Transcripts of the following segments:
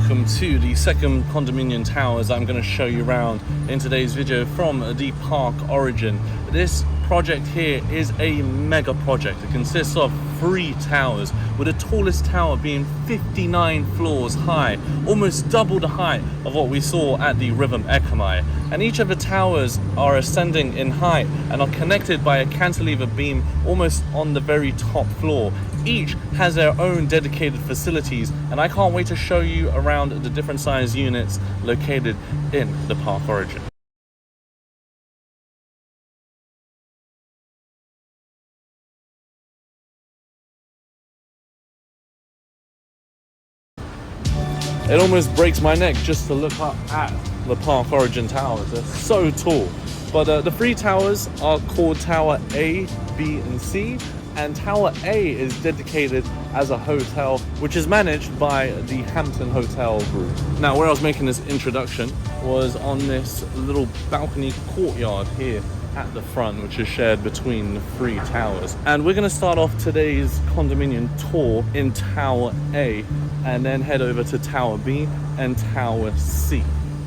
welcome to the second condominium towers I'm going to show you around in today's video from the park Origin. This project here is a mega project. It consists of 3 towers, with the tallest tower being 59 floors high, almost double the height of what we saw at the River Ekamai. And each of the towers are ascending in height and are connected by a cantilever beam almost on the very top floor. Each has their own dedicated facilities, and I can't wait to show you around the different size units located in the park Origin. It almost breaks my neck just to look up at the park Origin towers. They're so tall. But the 3 towers are called Tower A, B and C, and Tower A is dedicated as a hotel which is managed by the Hampton Hotel Group. Now, where I was making this introduction was on this little balcony courtyard here at the front, which is shared between the 3 towers. And we're going to start off today's condominium tour in Tower A and then head over to Tower B and Tower C.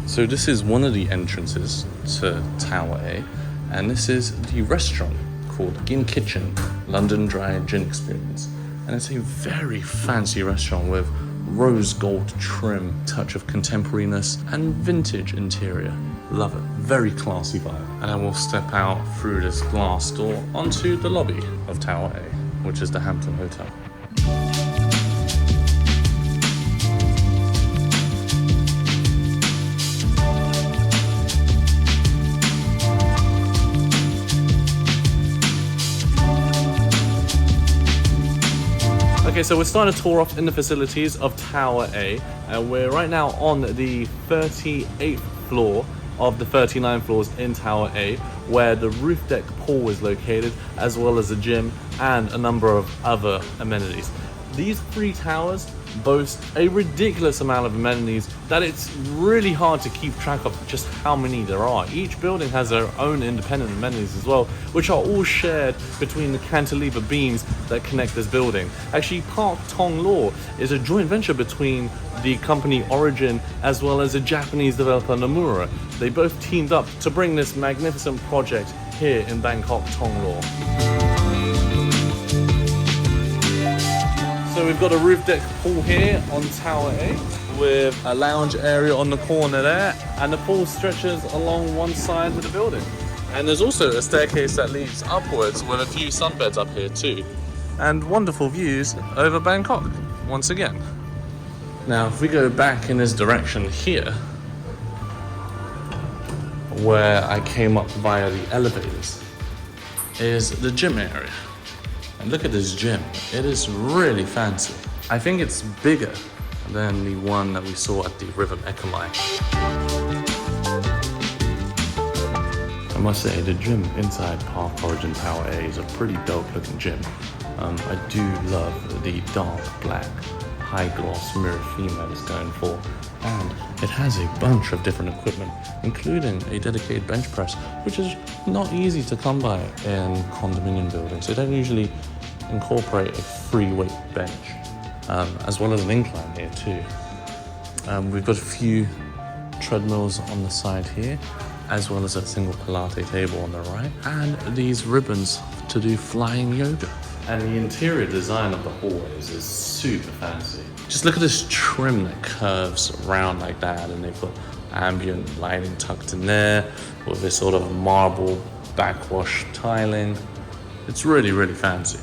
So this is one of the entrances to Tower A, and this is the restaurant called Gin Kitchen London Dry Gin Experience. And it's a very fancy restaurant with rose gold trim, touch of contemporariness and vintage interior. Love it. Very classy vibe. And then we'll step out through this glass door onto the lobby of Tower A, which is the Hampton Hotel. Okay, so we're starting to tour off in the facilities of Tower A, and we're right now on the 38th floor of the 39 floors in Tower A, where the roof deck pool is located, as well as a gym and a number of other amenities. These 3 towers boast a ridiculous amount of amenities that it's really hard to keep track of just how many there are. Each building has their own independent amenities as well, which are all shared between the cantilever beams that connect this building. Actually, Park Thonglor is a joint venture between the company Origin as well as a Japanese developer Nomura. They both teamed up to bring this magnificent project here in Bangkok, Thonglor. So we've got a roof deck pool here on Tower A with a lounge area on the corner there, and the pool stretches along one side of the building. And there's also a staircase that leads upwards with a few sunbeds up here too. And wonderful views over Bangkok once again. Now if we go back in this direction here, where I came up via the elevators, is the gym area. And look at this gym. It is really fancy. I think it's bigger than the one that we saw at the River Ekamai. I must say, the gym inside Park Origin Tower A is a pretty dope looking gym. I do love the dark black high gloss mirror theme that it's going for. And it has a bunch of different equipment, including a dedicated bench press, which is not easy to come by in condominium buildings. They don't usually incorporate a free weight bench, as well as an incline here too. We've got a few treadmills on the side here, as well as a single Pilates table on the right, and these ribbons to do flying yoga. And the interior design of the hallways is super fancy. Just look at this trim that curves around like that, and they've got ambient lighting tucked in there with this sort of marble backwash tiling. It's really, really fancy.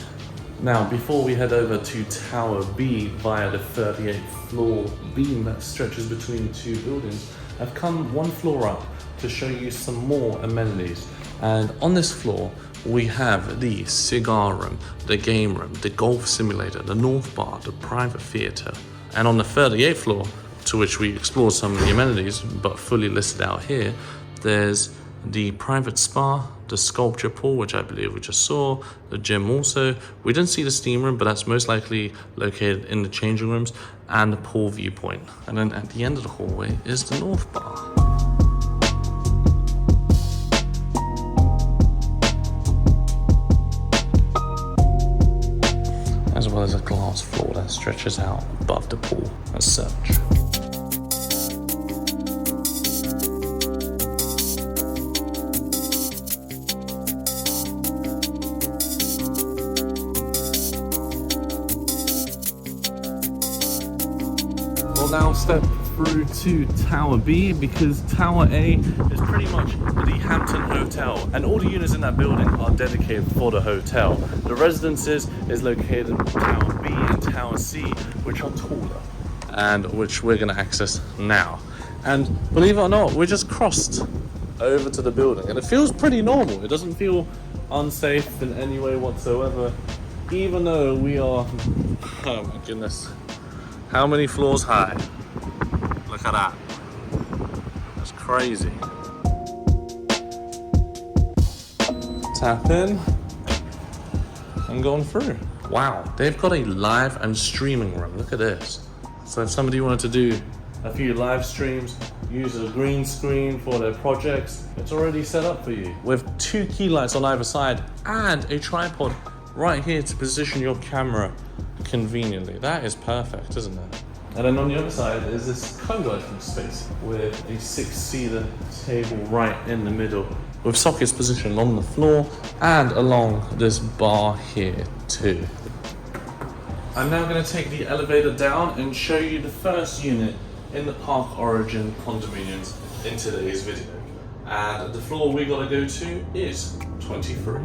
Now, before we head over to Tower B via the 38th floor beam that stretches between 2 buildings, I've come 1 floor up to show you some more amenities. And on this floor, we have the cigar room, the game room, the golf simulator, the north bar, the private theatre. And on the 38th floor, to which we explored some of the amenities, but fully listed out here, there's the private spa, the sculpture pool, which I believe we just saw, the gym also. We didn't see the steam room, but that's most likely located in the changing rooms, and the pool viewpoint. And then at the end of the hallway is the north bar. As well as a glass floor that stretches out above the pool as such. now step through to Tower B, because Tower A is pretty much the Hampton Hotel, and all the units in that building are dedicated for the hotel. The residences is located in Tower B and Tower C, which are taller, and which we're going to access now. And believe it or not, we just crossed over to the building, and it feels pretty normal. It doesn't feel unsafe in any way whatsoever, even though we are, oh my goodness, how many floors high? Look at that. That's crazy. Tap in and going through. Wow, they've got a live and streaming room. Look at this. So if somebody wanted to do a few live streams, use a green screen for their projects, it's already set up for you. With 2 key lights on either side and a tripod right here to position your camera conveniently. That is perfect, isn't it? And then on the other side is this condo space with a 6-seater table right in the middle, with sockets positioned on the floor and along this bar here too. I'm now going to take the elevator down and show you the first unit in the Park Origin condominiums in today's video. And the floor we got to go to is 23.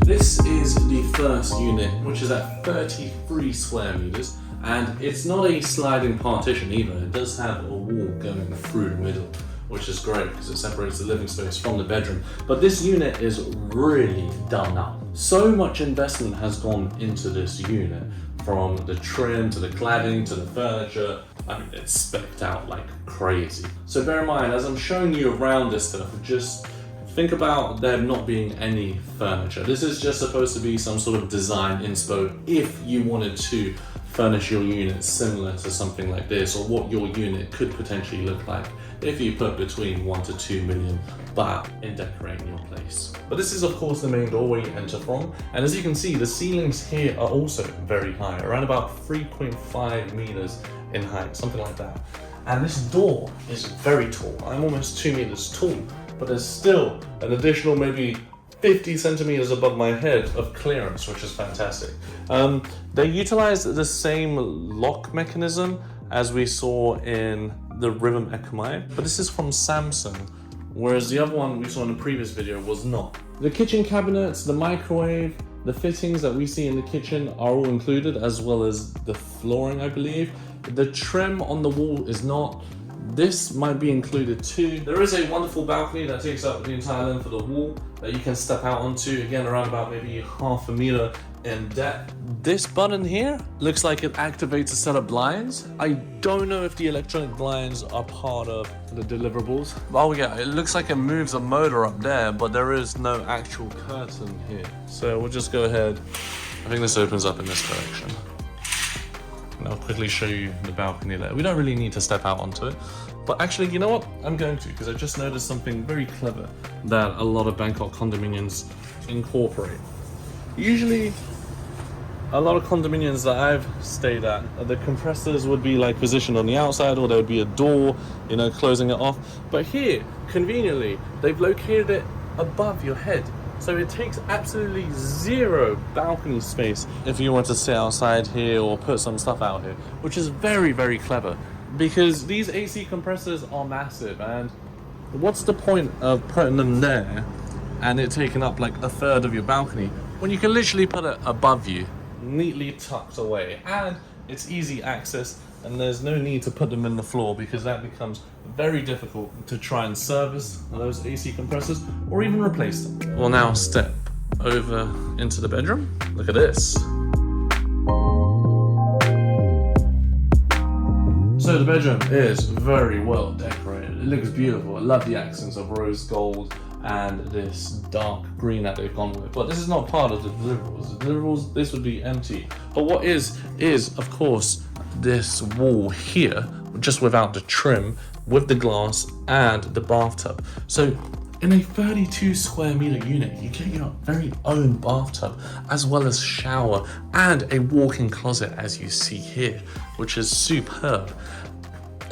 This is the first unit, which is at 33 square meters, and it's not a sliding partition either. It does have a wall going through the middle, which is great because it separates the living space from the bedroom. But this unit is really done up. So much investment has gone into this unit, from the trim to the cladding to the furniture. I mean, it's specced out like crazy. So bear in mind, as I'm showing you around this stuff, just think about there not being any furniture. This is just supposed to be some sort of design inspo if you wanted to furnish your unit similar to something like this, or what your unit could potentially look like if you put between 1 to 2 million baht in decorating your place. But this is of course the main doorway you enter from, and as you can see, the ceilings here are also very high, around about 3.5 meters in height, something like that. And this door is very tall. I'm almost 2 meters tall, but there's still an additional maybe 50 centimeters above my head of clearance, which is fantastic. They utilize the same lock mechanism as we saw in the Rhythm Ekamai, but this is from Samsung, whereas the other one we saw in the previous video was not. The kitchen cabinets, the microwave, the fittings that we see in the kitchen are all included, as well as the flooring, I believe. The trim on the wall is not. This might be included too. There is a wonderful balcony that takes up the entire length of the wall that you can step out onto, again around about maybe half a meter in depth. This button here looks like it activates a set of blinds. I don't know if the electronic blinds are part of the deliverables. Oh yeah, it looks like it moves a motor up there, but there is no actual curtain here. So we'll just go ahead. I think this opens up in this direction. And I'll quickly show you the balcony there. We don't really need to step out onto it, but actually, you know what? I'm going to, because I just noticed something very clever that a lot of Bangkok condominiums incorporate. Usually, a lot of condominiums that I've stayed at, the compressors would be like positioned on the outside, or there would be a door, you know, closing it off. But here, conveniently, they've located it above your head. So it takes absolutely zero balcony space if you want to sit outside here or put some stuff out here, which is very, very clever, because these AC compressors are massive, and what's the point of putting them there and it taking up like a third of your balcony when you can literally put it above you, neatly tucked away, and it's easy access, and there's no need to put them in the floor, because that becomes very difficult to try and service those AC compressors or even replace them. We'll now step over into the bedroom. Look at this. So the bedroom is very well decorated. It looks beautiful. I love the accents of rose gold and this dark green that they've gone with. But this is not part of the deliverables. The deliverables, this would be empty. But what is of course this wall here, just without the trim, with the glass and the bathtub. So in a 32 square meter unit, you get your very own bathtub, as well as shower and a walk-in closet, as you see here, which is superb.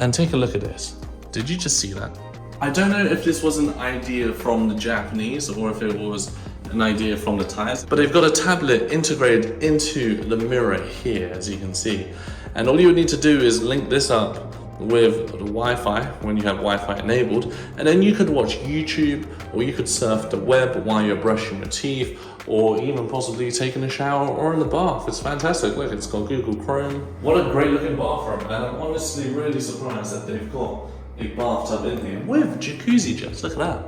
And take a look at this. Did you just see that? I don't know if this was an idea from the Japanese or if it was, an idea from the tires. But they've got a tablet integrated into the mirror here, as you can see. And all you would need to do is link this up with the Wi-Fi when you have Wi-Fi enabled, and then you could watch YouTube, or you could surf the web while you're brushing your teeth, or even possibly taking a shower or in the bath. It's fantastic. Look, it's got Google Chrome. What a great looking bathroom, and I'm honestly really surprised that they've got a bathtub in here with jacuzzi jets. Look at that.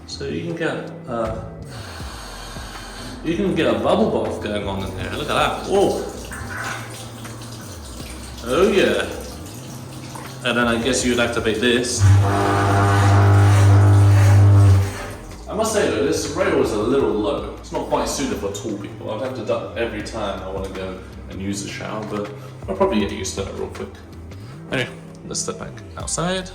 So you can get a bubble bath going on in here. Look at that. Whoa. Oh yeah. And then I guess you'd activate this. I must say though, this rail is a little low. It's not quite suited for tall people. I'd have to duck every time I want to go and use the shower, but I'll probably get used to that real quick. Anyway, let's step back outside.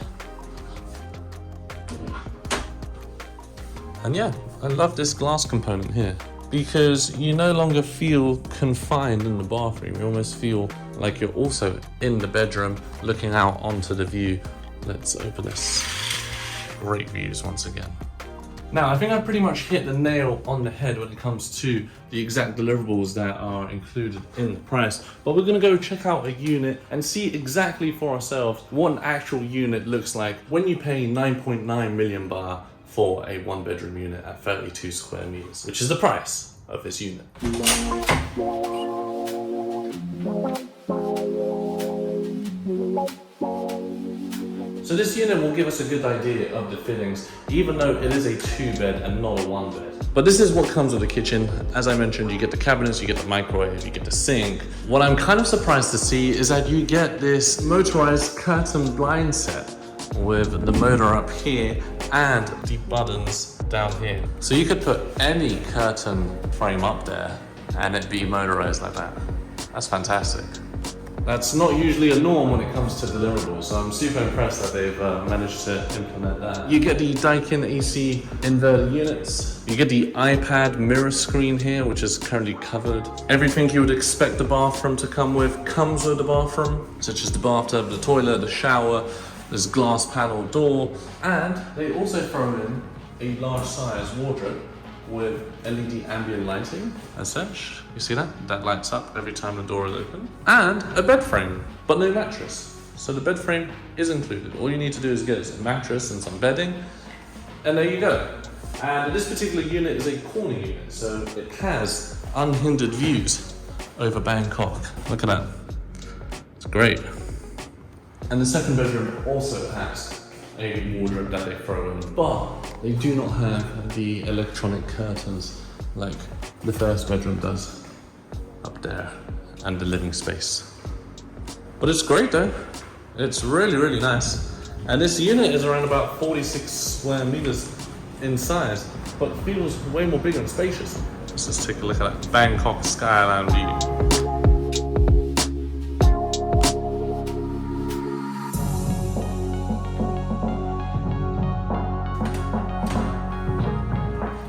And yeah, I love this glass component here, because you no longer feel confined in the bathroom. You almost feel like you're also in the bedroom looking out onto the view. Let's open this. Great views once again. Now, I think I pretty much hit the nail on the head when it comes to the exact deliverables that are included in the price. But we're gonna go check out a unit and see exactly for ourselves what an actual unit looks like when you pay 9.9 million baht for a 1-bedroom unit at 32 square meters, which is the price of this unit. So this unit will give us a good idea of the fittings, even though it is a 2-bed and not a 1-bed. But this is what comes with the kitchen. As I mentioned, you get the cabinets, you get the microwave, you get the sink. What I'm kind of surprised to see is that you get this motorized curtain blind set with the motor up here and the buttons down here. So you could put any curtain frame up there and it'd be motorized like that. That's fantastic. That's not usually a norm when it comes to deliverables, so I'm super impressed that they've managed to implement that. You get the Daikin AC inverter units. You get the iPad mirror screen here, which is currently covered. Everything you would expect the bathroom to come with comes with the bathroom, such as the bathtub, the toilet, the shower. There's a glass panel door, and they also throw in a large size wardrobe with LED ambient lighting as such. You see that? That lights up every time the door is open. And a bed frame, but no mattress. So the bed frame is included. All you need to do is get a mattress and some bedding, and there you go. And this particular unit is a corner unit, so it has unhindered views over Bangkok. Look at that. It's great. And the second bedroom also has a wardrobe that they throw in, but they do not have the electronic curtains like the first bedroom does up there and the living space. But it's great though. It's really, really nice. And this unit is around about 46 square meters in size, but feels way more bigger and spacious. Let's just take a look at that Bangkok skyline view.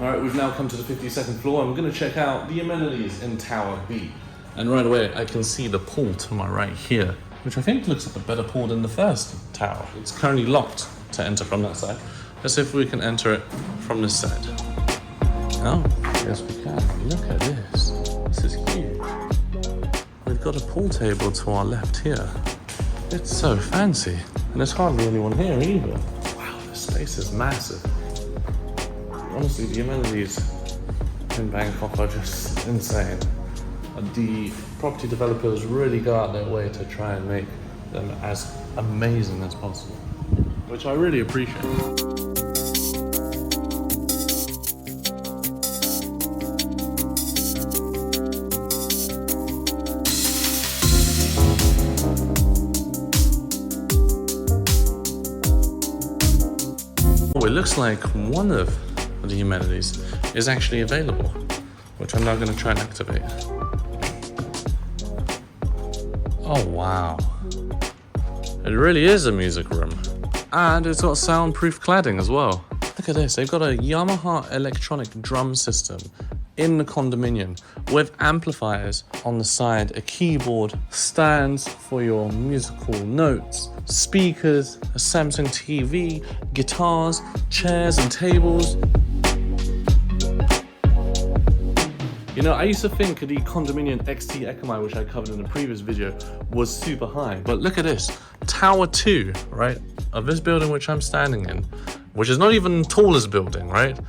Alright, we've now come to the 52nd floor and we're going to check out the amenities in Tower B. And right away I can see the pool to my right here, which I think looks like a better pool than the first tower. It's currently locked to enter from that side. Let's see if we can enter it from this side. Oh, yes we can. Look at this. This is huge. We've got a pool table to our left here. It's so fancy. And there's hardly anyone here either. Wow, this space is massive. Honestly, the amenities in Bangkok are just insane. The property developers really go out their way to try and make them as amazing as possible, which I really appreciate. Oh, it looks like one of the amenities is actually available, which I'm now going to try and activate. Oh wow, it really is a music room, and it's got soundproof cladding as well. Look at this, they've got a Yamaha electronic drum system in the condominium with amplifiers on the side, a keyboard, stands for your musical notes, speakers, a Samsung TV, guitars, chairs and tables. You know, I used to think the condominium XT Ecomi, which I covered in a previous video, was super high. But look at this, Tower 2, right, of this building which I'm standing in, which is not even the tallest building, right,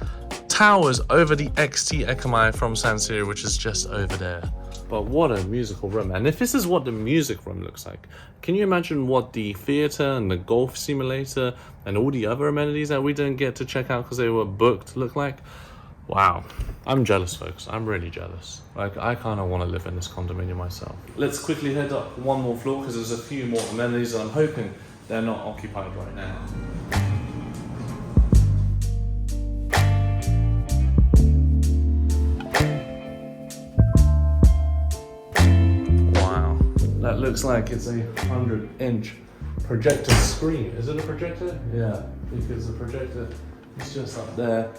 towers over the XT Ecomi from San Siro, which is just over there. But what a musical room. And if this is what the music room looks like, can you imagine what the theater and the golf simulator and all the other amenities that we didn't get to check out because they were booked look like? Wow, I'm jealous, folks. I'm really jealous. Like, I kind of want to live in this condominium myself. Let's quickly head up one more floor because there's a few more amenities and I'm hoping they're not occupied right now. Wow, that looks like it's a 100-inch projector screen. Is it a projector? Yeah, because the projector is just up there.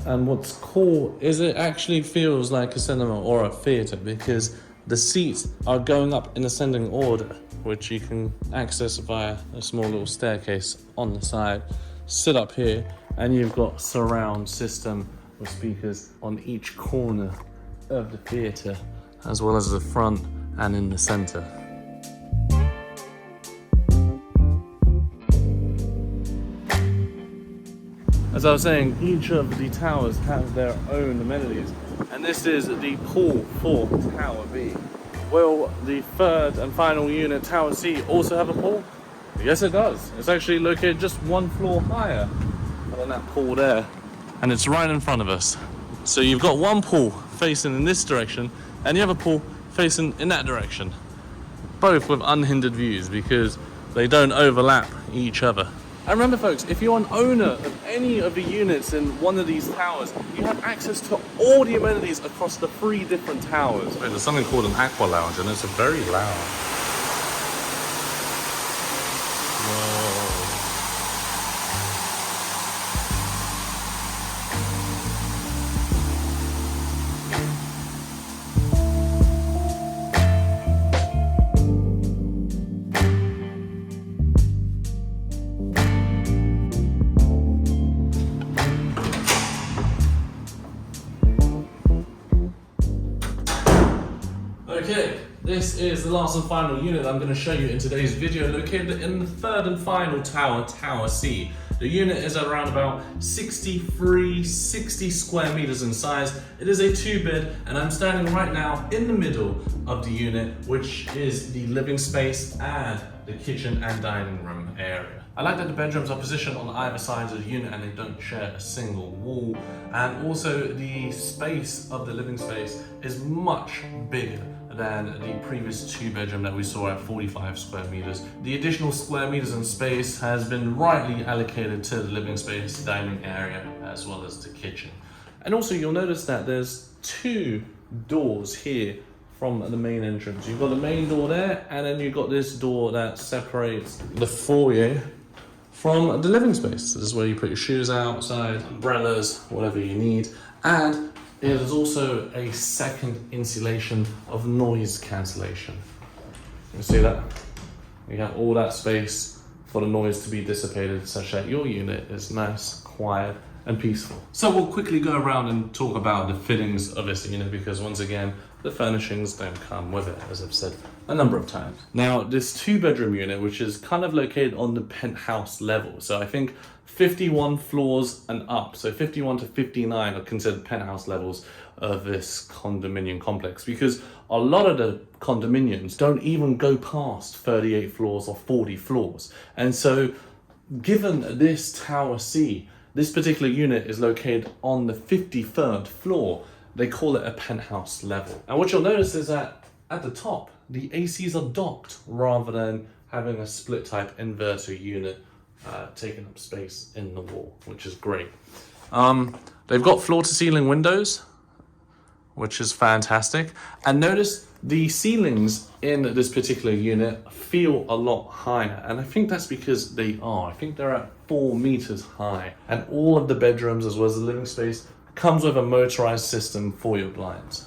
And what's cool is it actually feels like a cinema or a theater because the seats are going up in ascending order, which you can access via a small little staircase on the side. Sit up here and you've got surround system with speakers on each corner of the theater, as well as the front and in the center. As I was saying, each of the towers have their own amenities, and this is the pool for Tower B. Will the third and final unit, Tower C, also have a pool? Yes, it does. It's actually located just one floor higher than that pool there, and it's right in front of us. So you've got one pool facing in this direction, and you have a pool facing in that direction. Both with unhindered views because they don't overlap each other. And remember, folks, if you're an owner of any of the units in one of these towers, you have access to all the amenities across the 3 different towers. Wait, there's something called an aqua lounge, and it's very loud. Whoa. Okay, this is the last and final unit I'm going to show you in today's video, located in the third and final tower, Tower C. The unit is around about 60 square meters in size. It is a 2-bed, and I'm standing right now in the middle of the unit, which is the living space and the kitchen and dining room area. I like that the bedrooms are positioned on either side of the unit and they don't share a single wall. And also the space of the living space is much bigger than the previous 2-bedroom that we saw at 45 square meters. The additional square meters in space has been rightly allocated to the living space, dining area, as well as the kitchen. And also you'll notice that there's 2 doors here from the main entrance. You've got the main door there, and then you've got this door that separates the foyer from the living space. This is where you put your shoes outside, umbrellas, whatever you need. And it is also a second insulation of noise cancellation. You see that? You have all that space for the noise to be dissipated such that your unit is nice, quiet, and peaceful. So we'll quickly go around and talk about the fittings of this unit because once again, the furnishings don't come with it, as I've said a number of times. Now, this 2-bedroom unit, which is kind of located on the penthouse level, so I think 51 floors and up, so 51 to 59 are considered penthouse levels of this condominium complex, because a lot of the condominiums don't even go past 38 floors or 40 floors. And so given this Tower C, this particular unit is located on the 53rd floor. They call it a penthouse level. And what you'll notice is that at the top, the ACs are docked rather than having a split type inverter unit taking up space in the wall, which is great. They've got floor to ceiling windows, which is fantastic. And notice the ceilings in this particular unit feel a lot higher. And I think that's because they are. I think they're at 4 meters high. And all of the bedrooms, as well as the living space, comes with a motorized system for your blinds.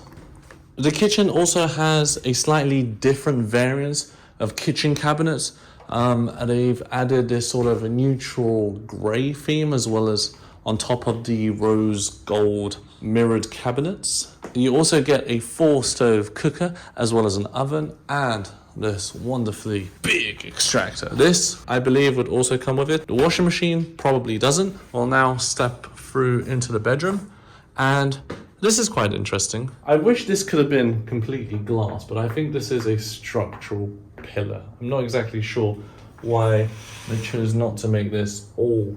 The kitchen also has a slightly different variance of kitchen cabinets. They've added this sort of a neutral gray theme, as well as on top of the rose gold mirrored cabinets. You also get a 4-stove cooker as well as an oven and this wonderfully big extractor. This, I believe, would also come with it. The washing machine probably doesn't. We'll now step through into the bedroom, and this is quite interesting. I wish this could have been completely glass, but I think this is a structural pillar. I'm not exactly sure why they chose not to make this all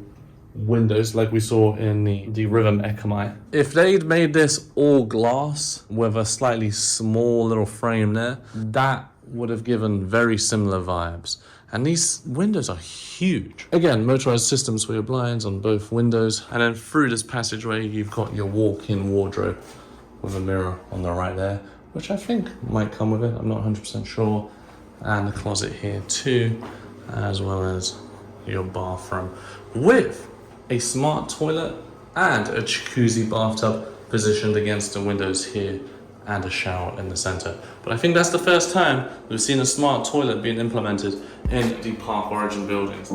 windows like we saw in the Riven Ekamai. If they'd made this all glass with a slightly small little frame there, that would have given very similar vibes. And these windows are huge. Again, motorized systems for your blinds on both windows. And then through this passageway, you've got your walk-in wardrobe with a mirror on the right there, which I think might come with it. I'm not 100% sure. And the closet here too, as well as your bathroom with a smart toilet and a jacuzzi bathtub positioned against the windows here and a shower in the center. But I think that's the first time we've seen a smart toilet being implemented in the Park Origin buildings.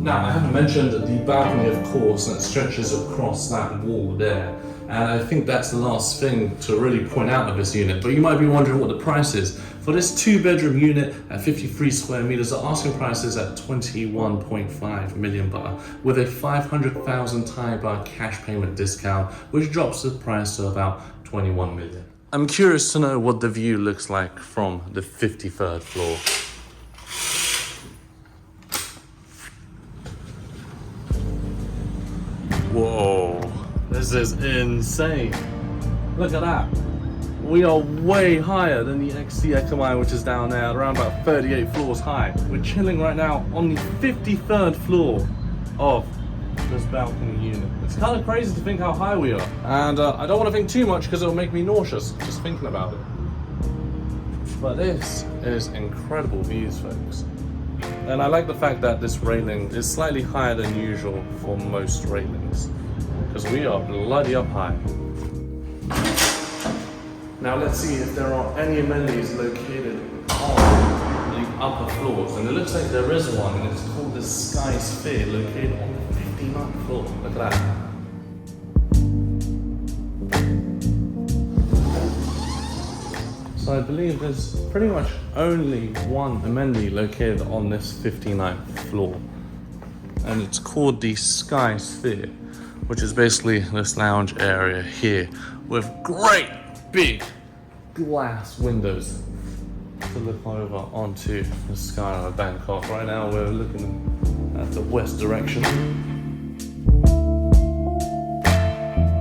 Now, I haven't mentioned the balcony, of course, that stretches across that wall there. And I think that's the last thing to really point out of this unit. But you might be wondering what the price is. For this 2-bedroom unit at 53 square meters, the asking price is at 21.5 million baht, with a 500,000 Thai baht cash payment discount, which drops the price to about 21 million. I'm curious to know what the view looks like from the 53rd floor. Whoa, this is insane. Look at that. We are way higher than the XC Ekamai, which is down there, around about 38 floors high. We're chilling right now on the 53rd floor of this balcony unit. It's kind of crazy to think how high we are. And I don't want to think too much because it'll make me nauseous just thinking about it. But this is incredible views, folks. And I like the fact that this railing is slightly higher than usual for most railings, because we are bloody up high. Now let's see if there are any amenities located on the upper floors. And it looks like there is one, and it's called the Sky Sphere, located on the 59th floor. Look at that. So I believe there's pretty much only one amenity located on this 59th floor. And it's called the Sky Sphere, which is basically this lounge area here with great big glass windows to look over onto the skyline of Bangkok. Right now we're looking at the west direction.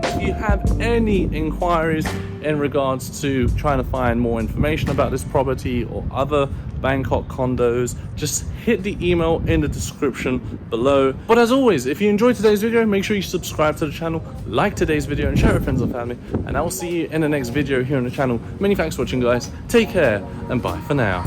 If you have any inquiries in regards to trying to find more information about this property or other Bangkok condos, just hit the email in the description below. But as always, if you enjoyed today's video, make sure you subscribe to the channel, like today's video, and share it with friends and family. And I will see you in the next video here on the channel. Many thanks for watching, guys. Take care, and bye for now.